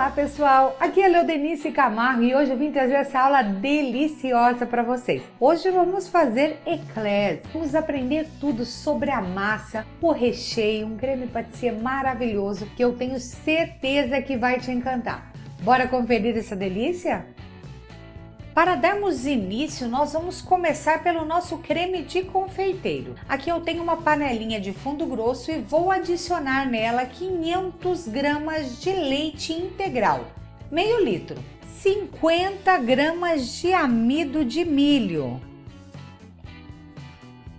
Olá pessoal, aqui é Leodenice Camargo e hoje eu vim trazer essa aula deliciosa para vocês. Hoje vamos fazer eclairs, vamos aprender tudo sobre a massa, o recheio, um creme pâtisserie maravilhoso que eu tenho certeza que vai te encantar. Bora conferir essa delícia? Para darmos início, nós vamos começar pelo nosso creme de confeiteiro. Aqui eu tenho uma panelinha de fundo grosso e vou adicionar nela 500 gramas de leite integral, meio litro, 50 gramas de amido de milho.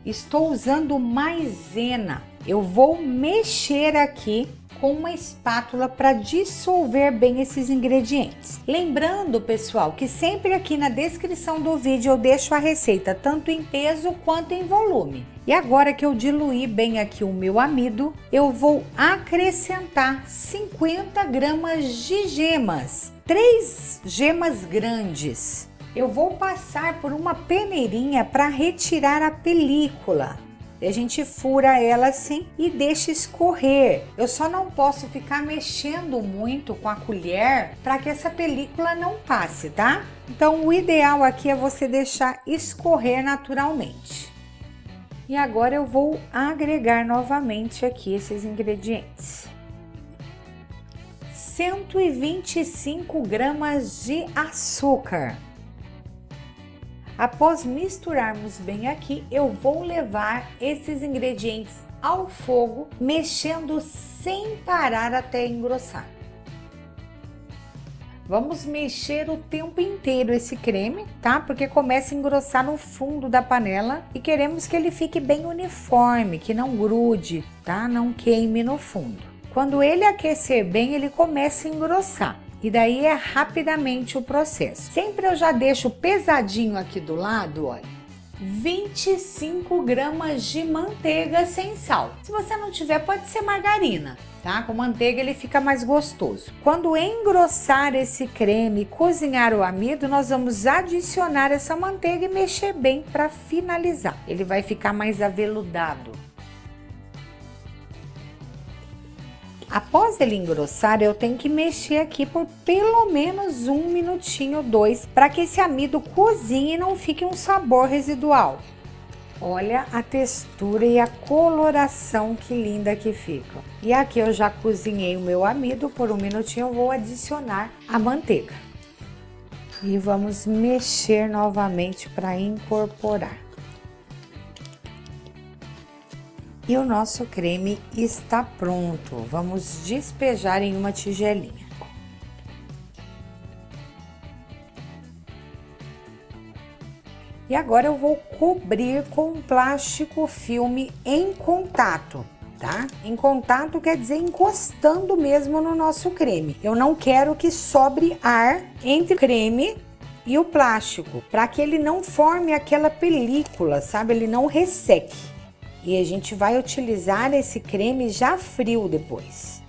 Estou usando maisena. Eu vou mexer aqui com uma espátula para dissolver bem esses ingredientes. Lembrando, pessoal, que sempre aqui na descrição do vídeo eu deixo a receita, tanto em peso quanto em volume. E agora que eu diluí bem aqui o meu amido, eu vou acrescentar 50 gramas de gemas, 3 gemas grandes. Eu vou passar por uma peneirinha para retirar a película. A gente fura ela assim e deixa escorrer. Eu só não posso ficar mexendo muito com a colher para que essa película não passe, tá? Então o ideal aqui é você deixar escorrer naturalmente. E agora eu vou agregar novamente aqui esses ingredientes. 125 gramas de açúcar. Após misturarmos bem aqui, eu vou levar esses ingredientes ao fogo, mexendo sem parar até engrossar. Vamos mexer o tempo inteiro esse creme, tá? Porque começa a engrossar no fundo da panela e queremos que ele fique bem uniforme, que não grude, tá? Não queime no fundo. Quando ele aquecer bem, ele começa a engrossar. E daí é rapidamente o processo. Sempre eu já deixo pesadinho aqui do lado, olha, 25 gramas de manteiga sem sal. Se você não tiver, pode ser margarina, tá? Com manteiga ele fica mais gostoso. Quando engrossar esse creme e cozinhar o amido, nós vamos adicionar essa manteiga e mexer bem para finalizar. Ele vai ficar mais aveludado. Após ele engrossar, eu tenho que mexer aqui por pelo menos 1 minutinho, 2, para que esse amido cozinhe e não fique um sabor residual. Olha a textura e a coloração que linda que fica. E aqui eu já cozinhei o meu amido por 1 minutinho, eu vou adicionar a manteiga. E vamos mexer novamente para incorporar. E o nosso creme está pronto. Vamos despejar em uma tigelinha. E agora eu vou cobrir com um plástico filme em contato, tá? Em contato quer dizer encostando mesmo no nosso creme. Eu não quero que sobre ar entre o creme e o plástico, para que ele não forme aquela película, sabe? Ele não resseque. E a gente vai utilizar esse creme já frio depois.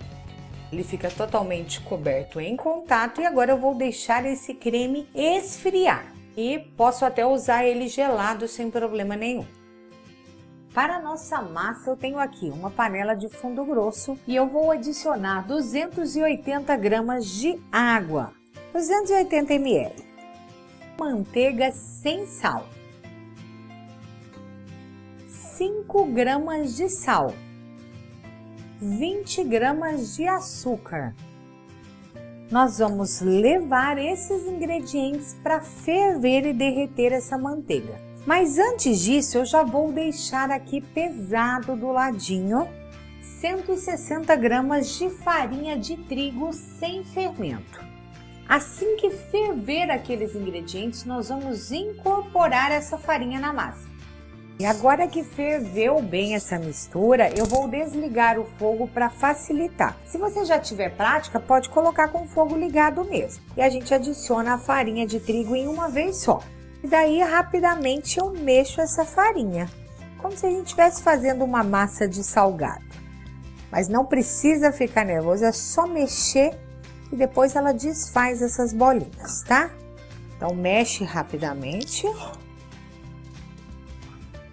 Ele fica totalmente coberto em contato e agora eu vou deixar esse creme esfriar. E posso até usar ele gelado sem problema nenhum. Para a nossa massa eu tenho aqui uma panela de fundo grosso e eu vou adicionar 280 gramas de água, 280 ml. Manteiga sem sal. 5 gramas de sal, 20 gramas de açúcar. Nós vamos levar esses ingredientes para ferver e derreter essa manteiga. Mas antes disso, eu já vou deixar aqui pesado do ladinho 160 gramas de farinha de trigo sem fermento. Assim que ferver aqueles ingredientes, nós vamos incorporar essa farinha na massa. E agora que ferveu bem essa mistura, eu vou desligar o fogo para facilitar. Se você já tiver prática, pode colocar com o fogo ligado mesmo. E a gente adiciona a farinha de trigo em uma vez só. E daí, rapidamente, eu mexo essa farinha, como se a gente estivesse fazendo uma massa de salgado. Mas não precisa ficar nervoso, é só mexer e depois ela desfaz essas bolinhas, tá? Então, mexe rapidamente.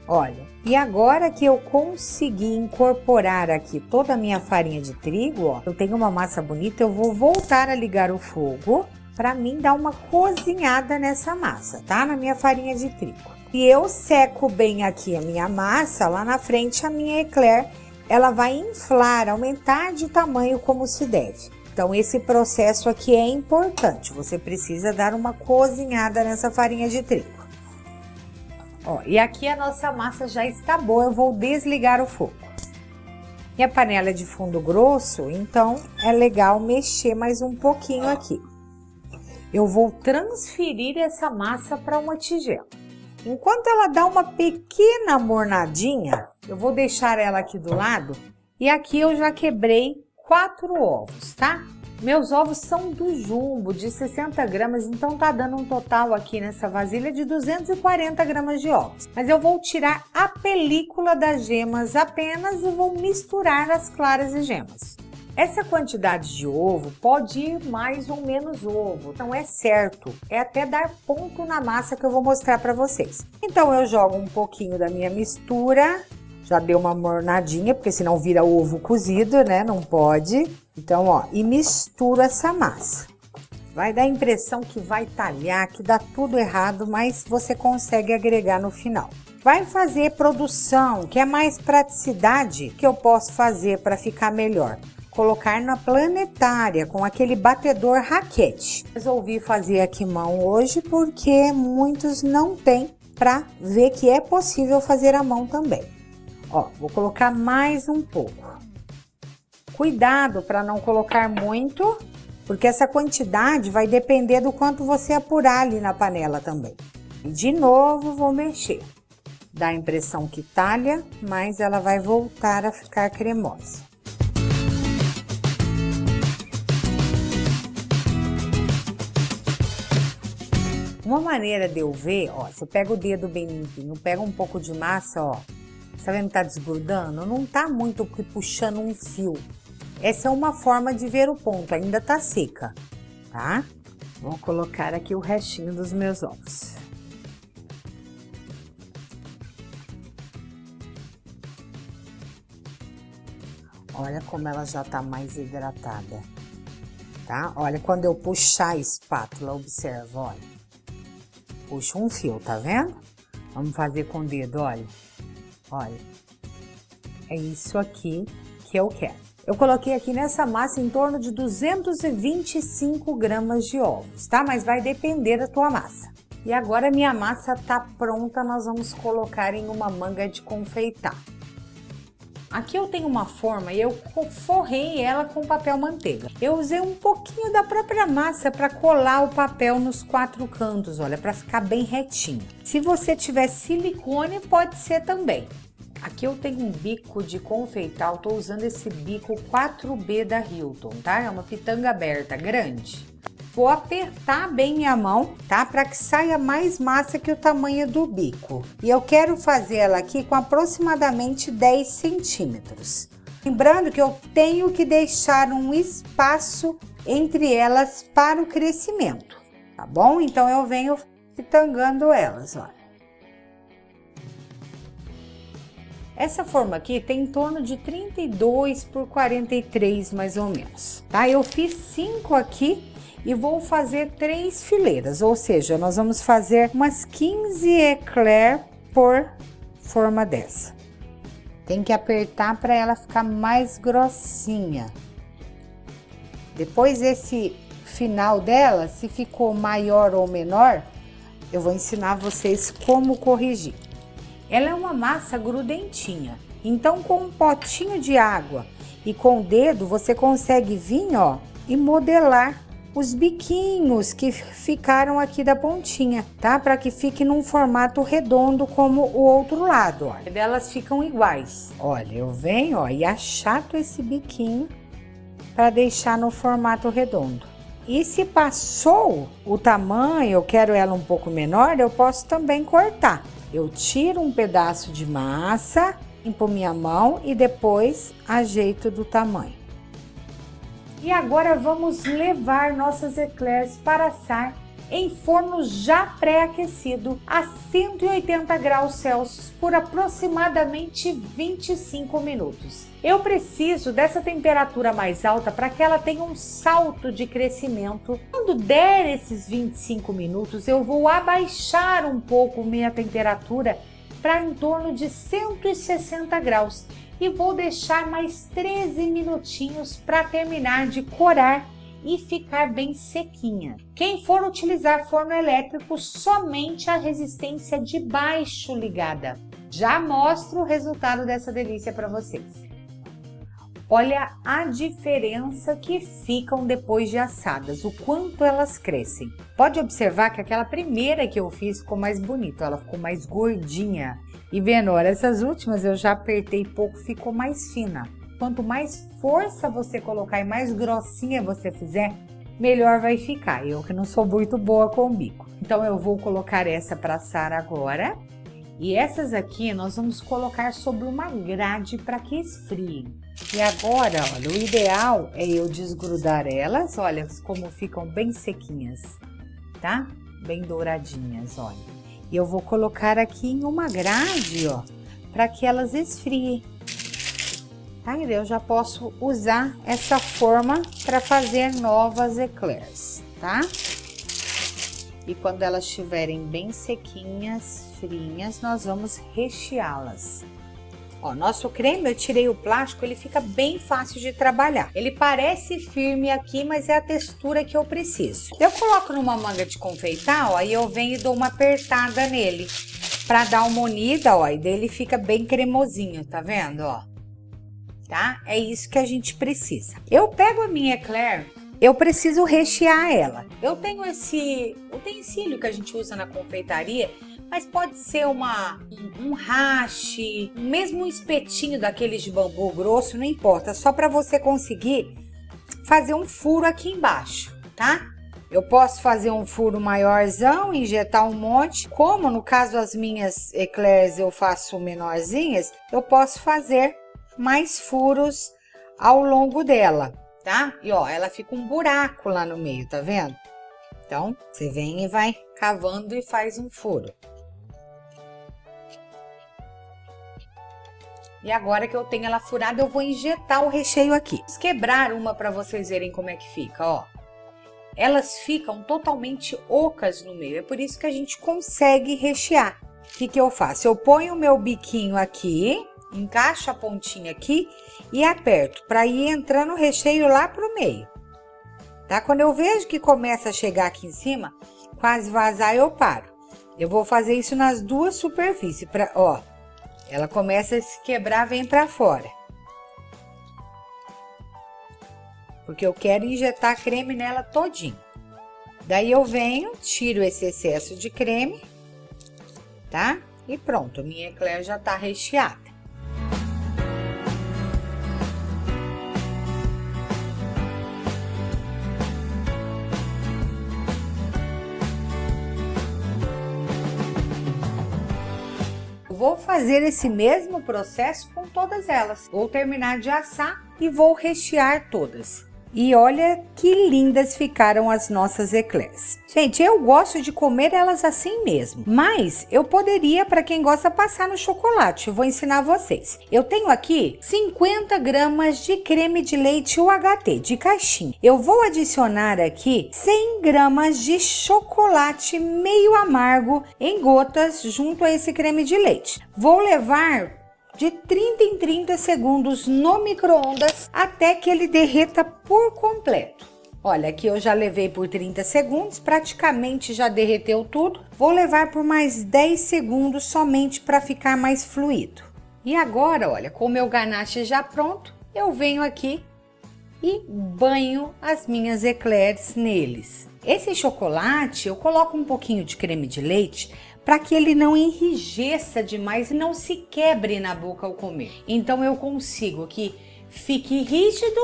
Olha, e agora que eu consegui incorporar aqui toda a minha farinha de trigo, ó, eu tenho uma massa bonita, eu vou voltar a ligar o fogo para mim dar uma cozinhada nessa massa, tá? Na minha farinha de trigo. E eu seco bem aqui a minha massa, lá na frente a minha eclair, ela vai inflar, aumentar de tamanho como se deve. Então, esse processo aqui é importante, você precisa dar uma cozinhada nessa farinha de trigo. Ó, e aqui a nossa massa já está boa, eu vou desligar o fogo. E a panela é de fundo grosso, então é legal mexer mais um pouquinho aqui. Eu vou transferir essa massa para uma tigela. Enquanto ela dá uma pequena mornadinha, eu vou deixar ela aqui do lado e aqui eu já quebrei 4 ovos, tá? Meus ovos são do jumbo, de 60 gramas, então tá dando um total aqui nessa vasilha de 240 gramas de ovos. Mas eu vou tirar a película das gemas apenas e vou misturar as claras e gemas. Essa quantidade de ovo pode ir mais ou menos ovo, não é certo, é até dar ponto na massa que eu vou mostrar para vocês. Então eu jogo um pouquinho da minha mistura, já deu uma mornadinha, porque senão vira ovo cozido, né? Não pode. Então, ó, e misturo essa massa. Vai dar a impressão que vai talhar, que dá tudo errado, mas você consegue agregar no final. Vai fazer produção, que é mais praticidade que eu posso fazer para ficar melhor. Colocar na planetária com aquele batedor raquete. Resolvi fazer aqui mão hoje porque muitos não têm para ver que é possível fazer à mão também. Ó, vou colocar mais um pouco. Cuidado para não colocar muito, porque essa quantidade vai depender do quanto você apurar ali na panela também. E de novo vou mexer. Dá a impressão que talha, mas ela vai voltar a ficar cremosa. Uma maneira de eu ver, ó, você pega o dedo bem limpinho, pega um pouco de massa, ó. Tá vendo que tá desgrudando? Não tá muito puxando um fio. Essa é uma forma de ver o ponto, ainda tá seca, tá? Vou colocar aqui o restinho dos meus ovos. Olha como ela já tá mais hidratada, tá? Olha, quando eu puxar a espátula, observa, olha. Puxa um fio, tá vendo? Vamos fazer com o dedo, olha. Olha, é isso aqui que eu quero. Eu coloquei aqui nessa massa em torno de 225 gramas de ovos, tá? Mas vai depender da tua massa. E agora minha massa tá pronta, nós vamos colocar em uma manga de confeitar. Aqui eu tenho uma forma e eu forrei ela com papel manteiga. Eu usei um pouquinho da própria massa para colar o papel nos 4 cantos, olha, para ficar bem retinho. Se você tiver silicone, pode ser também. Aqui eu tenho um bico de confeitar, eu tô usando esse bico 4B da Hilton, tá? É uma pitanga aberta, grande. Vou apertar bem minha mão, tá? Para que saia mais massa que o tamanho do bico. E eu quero fazer ela aqui com aproximadamente 10 centímetros. Lembrando que eu tenho que deixar um espaço entre elas para o crescimento, tá bom? Então eu venho pitangando elas, ó. Essa forma aqui tem em torno de 32 por 43 mais ou menos, tá? Eu fiz 5 aqui e vou fazer 3 fileiras, ou seja, nós vamos fazer umas 15 eclair por forma dessa. Tem que apertar para ela ficar mais grossinha. Depois esse final dela, se ficou maior ou menor, eu vou ensinar vocês como corrigir. Ela é uma massa grudentinha, então com um potinho de água e com o dedo você consegue vir, ó, e modelar os biquinhos que ficaram aqui da pontinha, tá? Para que fique num formato redondo como o outro lado, ó. Elas ficam iguais. Olha, eu venho, ó, e achato esse biquinho para deixar no formato redondo. E se passou o tamanho, eu quero ela um pouco menor, eu posso também cortar. Eu tiro um pedaço de massa, limpo minha mão e depois ajeito do tamanho. E agora vamos levar nossas eclairs para assar em forno já pré-aquecido a 180 graus Celsius por aproximadamente 25 minutos. Eu preciso dessa temperatura mais alta para que ela tenha um salto de crescimento. Quando der esses 25 minutos, eu vou abaixar um pouco minha temperatura para em torno de 160 graus e vou deixar mais 13 minutinhos para terminar de corar e ficar bem sequinha. Quem for utilizar forno elétrico, somente a resistência de baixo ligada. Já mostro o resultado dessa delícia para vocês. Olha a diferença que ficam depois de assadas, o quanto elas crescem. Pode observar que aquela primeira que eu fiz ficou mais bonita, ela ficou mais gordinha. E vendo, olha, essas últimas eu já apertei pouco, ficou mais fina. Quanto mais força você colocar e mais grossinha você fizer, melhor vai ficar. Eu que não sou muito boa com o bico. Então eu vou colocar essa para assar agora. E essas aqui nós vamos colocar sobre uma grade para que esfriem. E agora, olha, o ideal é eu desgrudar elas, olha como ficam bem sequinhas, tá? Bem douradinhas, olha. E eu vou colocar aqui em uma grade, ó, para que elas esfriem. Tá? Eu já posso usar essa forma para fazer novas eclairs, tá? E quando elas estiverem bem sequinhas, friinhas, nós vamos recheá-las. Ó, nosso creme, eu tirei o plástico, ele fica bem fácil de trabalhar. Ele parece firme aqui, mas é a textura que eu preciso. Eu coloco numa manga de confeitar, ó, aí eu venho e dou uma apertada nele, para dar uma unida, ó, e dele fica bem cremosinho, tá vendo, ó? Tá? É isso que a gente precisa. Eu pego a minha eclair, eu preciso rechear ela. Eu tenho esse utensílio que a gente usa na confeitaria, mas pode ser um hashi, mesmo um espetinho daqueles de bambu grosso, não importa, só para você conseguir fazer um furo aqui embaixo, tá? Eu posso fazer um furo maiorzão, injetar um monte, como no caso as minhas eclairs eu faço menorzinhas, eu posso fazer mais furos ao longo dela, tá? E ó, ela fica um buraco lá no meio, tá vendo? Então, você vem e vai cavando e faz um furo. E agora que eu tenho ela furada, eu vou injetar o recheio aqui. Vou quebrar uma para vocês verem como é que fica, ó. Elas ficam totalmente ocas no meio, é por isso que a gente consegue rechear. O que que eu faço? Eu ponho o meu biquinho aqui, encaixo a pontinha aqui e aperto para ir entrando o recheio lá pro meio. Tá? Quando eu vejo que começa a chegar aqui em cima, quase vazar, eu paro. Eu vou fazer isso nas duas superfícies, ó. Ela começa a se quebrar, vem para fora. Porque eu quero injetar creme nela todinho. Daí eu venho, tiro esse excesso de creme, tá? E pronto, minha eclair já tá recheada. Vou fazer esse mesmo processo com todas elas. Vou terminar de assar e vou rechear todas. E olha que lindas ficaram as nossas eclairs. Gente, eu gosto de comer elas assim mesmo, mas eu poderia, para quem gosta, passar no chocolate. Eu vou ensinar vocês. Eu tenho aqui 50 gramas de creme de leite UHT de caixinha. Eu vou adicionar aqui 100 gramas de chocolate meio amargo em gotas junto a esse creme de leite. Vou levar de 30 em 30 segundos no micro-ondas até que ele derreta por completo. Olha, aqui eu já levei por 30 segundos, praticamente já derreteu tudo. Vou levar por mais 10 segundos somente para ficar mais fluido. E agora, olha, com o meu ganache já pronto, eu venho aqui e banho as minhas eclairs neles. Esse chocolate, eu coloco um pouquinho de creme de leite para que ele não enrijeça demais e não se quebre na boca ao comer. Então eu consigo que fique rígido,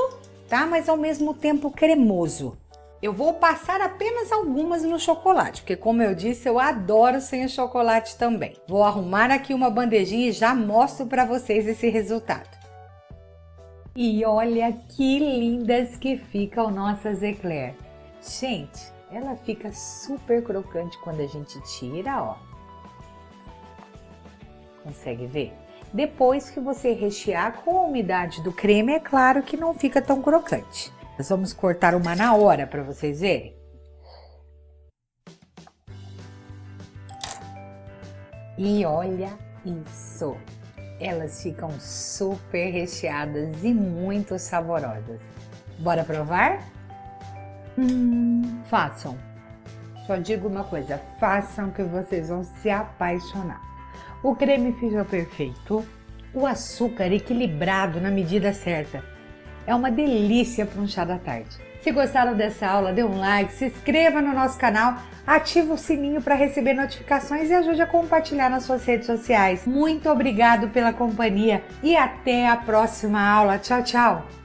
tá? Mas ao mesmo tempo cremoso. Eu vou passar apenas algumas no chocolate, porque como eu disse, eu adoro sem o chocolate também. Vou arrumar aqui uma bandejinha e já mostro para vocês esse resultado. E olha que lindas que ficam nossas eclairs. Gente, Ela fica super crocante quando a gente tira, ó. Consegue ver? Depois que você rechear com a umidade do creme, é claro que não fica tão crocante. Nós vamos cortar uma na hora para vocês verem. E olha isso! Elas ficam super recheadas e muito saborosas. Bora provar? Façam! Só digo uma coisa, façam que vocês vão se apaixonar. O creme fica perfeito, o açúcar equilibrado na medida certa. É uma delícia para um chá da tarde. Se gostaram dessa aula, dê um like, se inscreva no nosso canal, ative o sininho para receber notificações e ajude a compartilhar nas suas redes sociais. Muito obrigado pela companhia e até a próxima aula. Tchau, tchau!